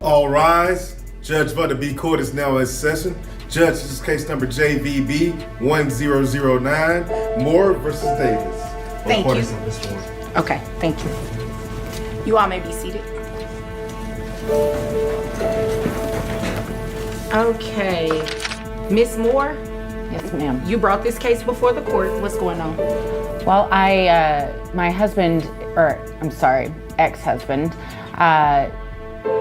All rise. JudgeVondaB court is now in session. Judge, this is case number JVB 1009, Moore versus Davis. Thank you. Okay, thank you. You all may be seated. Okay, Miss Moore? Yes, ma'am. You brought this case before the court. What's going on? Well, my husband, or I'm sorry, ex-husband,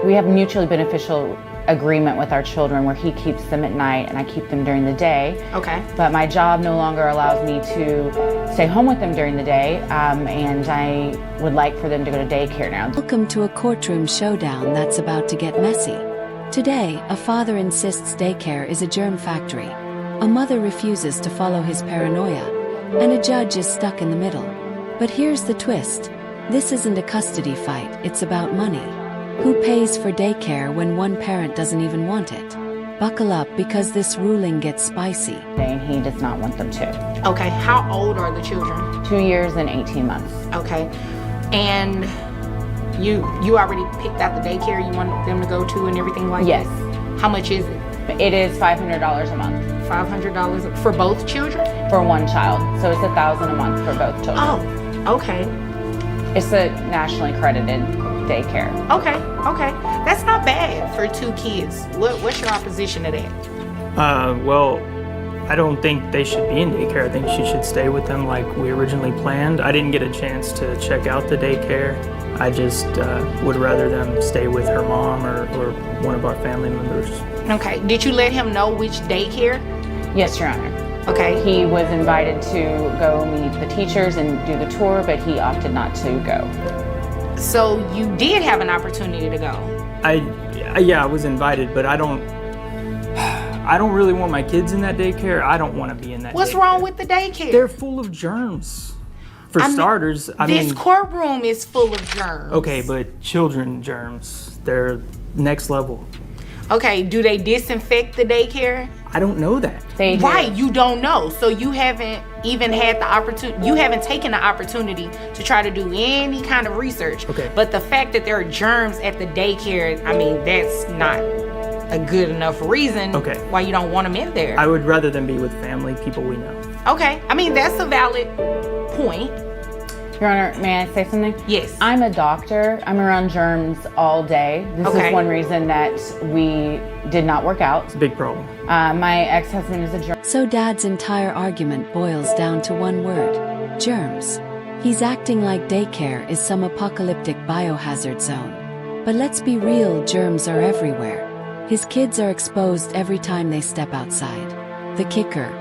we have a mutually beneficial agreement with our children where he keeps them at night and I keep them during the day. Okay. But my job no longer allows me to stay home with them during the day, and I would like for them to go to daycare now. Welcome to a courtroom showdown that's about to get messy. Today, a father insists daycare is a germ factory. A mother refuses to follow his paranoia, and a judge is stuck in the middle. But here's the twist. This isn't a custody fight, it's about money. Who pays for daycare when one parent doesn't even want it? Buckle up because this ruling gets spicy. And he does not want them to. Okay, how old are the children? 2 years and 18 months. Okay, and you already picked out the daycare you want them to go to and everything like Yes. that? How much is it? It is $500 a month. $500 for both children? For one child, so it's $1,000 a month for both children. Oh, okay. It's a nationally accredited daycare. Okay. That's not bad for 2 kids. What's your opposition to that? Well, I don't think they should be in daycare. I think she should stay with them like we originally planned. I didn't get a chance to check out the daycare. I just would rather them stay with her mom or one of our family members. Okay. Did you let him know which daycare? Yes, Your Honor. Okay. He was invited to go meet the teachers and do the tour, but he opted not to go. So you did have an opportunity to go? Yeah, I was invited, but I don't really want my kids in that daycare. I don't want to be in that What's daycare. wrong with the daycare? They're full of germs. For starters, this courtroom is full of germs. Okay, but children germs, they're next level. Okay, do they disinfect the daycare? I don't know that. They do. Right, you don't know. So you haven't even had the opportunity, you haven't taken the opportunity to try to do any kind of research. Okay. But the fact that there are germs at the daycare, I mean, that's not a good enough reason why you don't want them in there. I would rather them be with family, people we know. Okay, I mean, that's a valid point. Your Honor, may I say something? Yes. I'm a doctor. I'm around germs all day. This is one reason that we did not work out. It's a big problem. My ex-husband is a germ. So Dad's entire argument boils down to one word: germs. He's acting like daycare is some apocalyptic biohazard zone. But let's be real, germs are everywhere. His kids are exposed every time they step outside. The kicker: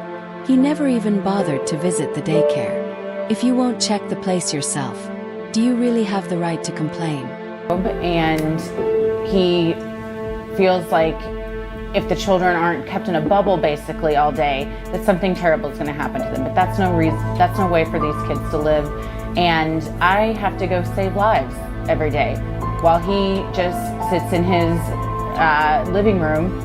he never even bothered to visit the daycare. If you won't check the place yourself, do you really have the right to complain? And he feels like if the children aren't kept in a bubble basically all day, that something terrible is going to happen to them. But that's no reason, that's no way for these kids to live. And I have to go save lives every day while he just sits in his living room,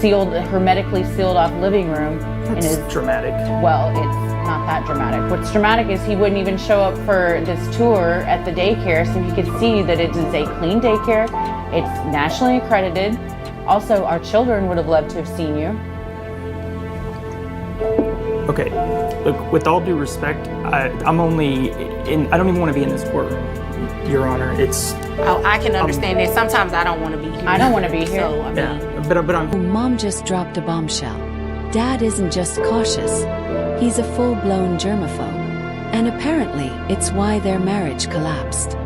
hermetically sealed off living room. That's dramatic. Well, it's not that dramatic. What's dramatic is he wouldn't even show up for this tour at the daycare so he could see that it is a clean daycare. It's nationally accredited. Also, our children would have loved to have seen you. Okay, look, with all due respect, I don't even want to be in this courtroom, Your Honor. I can understand that. Sometimes I don't want to be here. I don't want to be here. So, I mean, but I'm... Mom just dropped a bombshell. Dad isn't just cautious, he's a full-blown germaphobe. And apparently, it's why their marriage collapsed.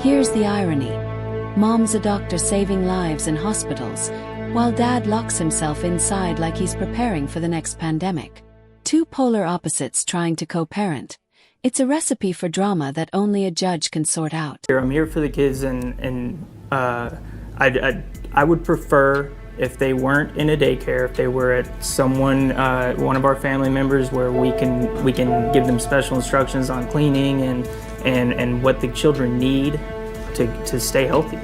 Here's the irony. Mom's a doctor saving lives in hospitals, while Dad locks himself inside like he's preparing for the next pandemic. Two polar opposites trying to co-parent. It's a recipe for drama that only a judge can sort out. I'm here for the kids, and I would prefer if they weren't in a daycare, if they were at one of our family members where we can give them special instructions on cleaning and what the children need to stay healthy.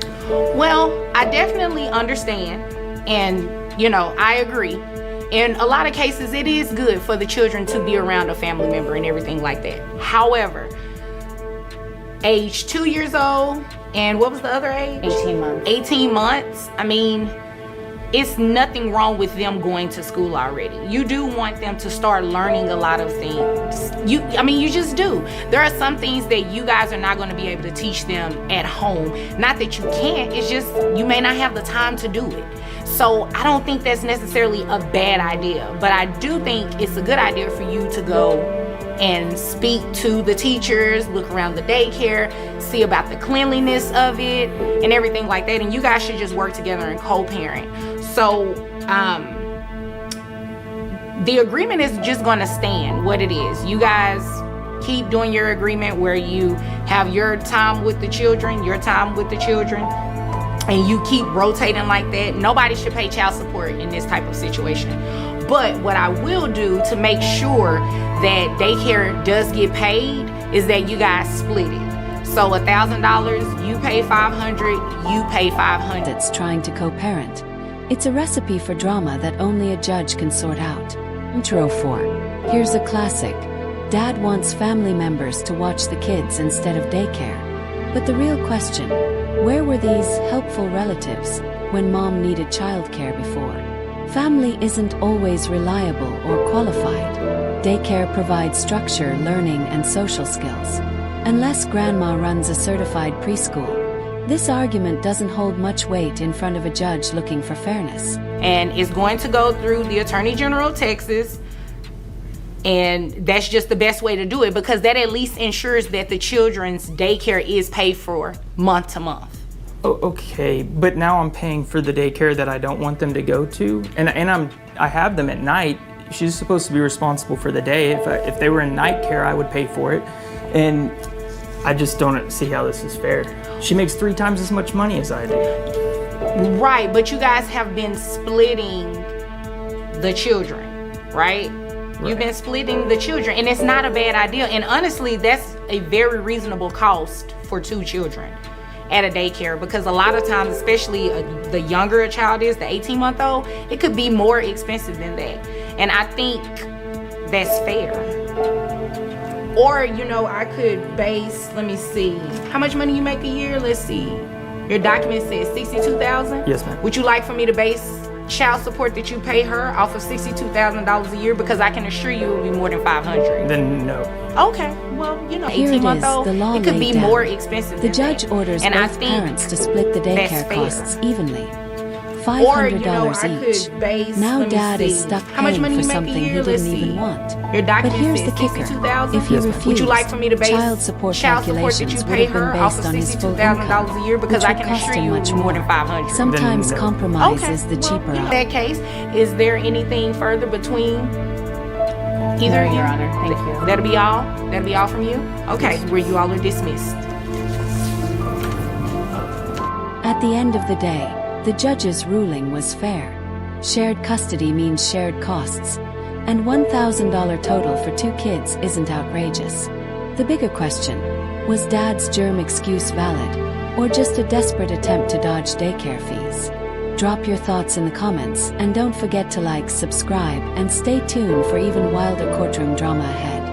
Well, I definitely understand, and I agree. In a lot of cases, it is good for the children to be around a family member and everything like that. However, age 2 years old and what was the other age? 18 months. 18 months. I mean, it's nothing wrong with them going to school already. You do want them to start learning a lot of things. You just do. There are some things that you guys are not going to be able to teach them at home. Not that you can't, it's just you may not have the time to do it. So I don't think that's necessarily a bad idea, but I do think it's a good idea for you to go and speak to the teachers, look around the daycare, see about the cleanliness of it and everything like that. And you guys should just work together and co-parent. So the agreement is just going to stand what it is. You guys keep doing your agreement where you have your time with the children, your time with the children, and you keep rotating like that. Nobody should pay child support in this type of situation. But what I will do to make sure that daycare does get paid is that you guys split it. So $1,000, you pay $500, you pay $500. That's trying to co-parent. It's a recipe for drama that only a judge can sort out. Intro 4. Here's a classic. Dad wants family members to watch the kids instead of daycare. But the real question, where were these helpful relatives when mom needed childcare before? Family isn't always reliable or qualified. Daycare provides structure, learning, and social skills. Unless grandma runs a certified preschool, this argument doesn't hold much weight in front of a judge looking for fairness. And it's going to go through the Attorney General of Texas. And that's just the best way to do it, because that at least ensures that the children's daycare is paid for month to month. Oh, okay, but now I'm paying for the daycare that I don't want them to go to, and I have them at night. She's supposed to be responsible for the day. If they were in night care, I would pay for it, and I just don't see how this is fair. She makes 3 times as much money as I do. Right, but you guys have been splitting the children, right? You've been splitting the children, and it's not a bad idea. And honestly, that's a very reasonable cost for 2 children at a daycare, because a lot of times, especially the younger a child is, the 18-month-old, it could be more expensive than that. And I think that's fair. Or, I could base, let me see, how much money you make a year? Let's see. Your document says $62,000? Yes, ma'am. Would you like for me to base child support that you pay her off of $62,000 a year? Because I can assure you it will be more than $500. Then no. Okay, well, Here it 18-month-old, is, the law it could laid be down. more expensive The than judge that. orders And I both think parents to split the daycare that's fair. costs evenly. Or, $500 I each. could base, Now let me Dad is see. stuck How much paying money for you make a something he year? Let's didn't even see. want. Your But document here's says the kicker. $62,000. If he refused, Would you like for me to base child support that you calculations pay would have her been off based of on his full $62,000 income, a year? Because which I would can cost assure him you much more than $500. Sometimes Then no. compromise Okay, is the cheaper in option. that case, is there anything further between either of No, you? Your Honor, thank you. That'll be all? That'll be all from you? Okay, where you all are dismissed. At the end of the day, the judge's ruling was fair. Shared custody means shared costs, and $1,000 total for 2 kids isn't outrageous. The bigger question, was Dad's germ excuse valid, or just a desperate attempt to dodge daycare fees? Drop your thoughts in the comments, and don't forget to like, subscribe, and stay tuned for even wilder courtroom drama ahead.